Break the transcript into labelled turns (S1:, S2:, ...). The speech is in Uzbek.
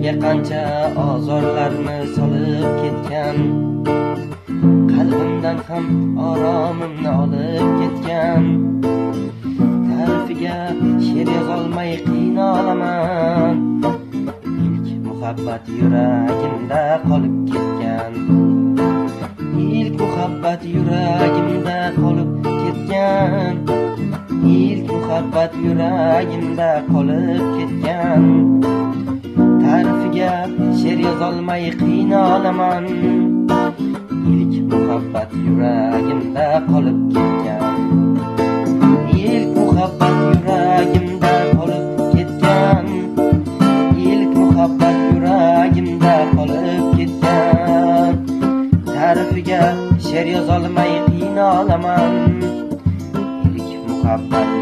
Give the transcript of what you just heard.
S1: menga qancha ozorlarni solib ketgan, qalbimdan ham oromimni olib ketgan. Ta'rifiga she'r yozolmay qiynalaman, ilk muhabbat yuragimda qolib ketgan. İlk muhabbat yuragimda qolib ketgan. İlk muhabbat yuragimda qolib ketgan. Ta'rifiga she'r yozolmay qiynalaman, ilk muhabbat yuragimda qolib ketgan. İlk muhabbat yuragimda qolib ketgan. İlk muhabbat yuragimda qolib ketgan. Ta'rifiga she'r yozolmay qiynalaman, ilk muhabbat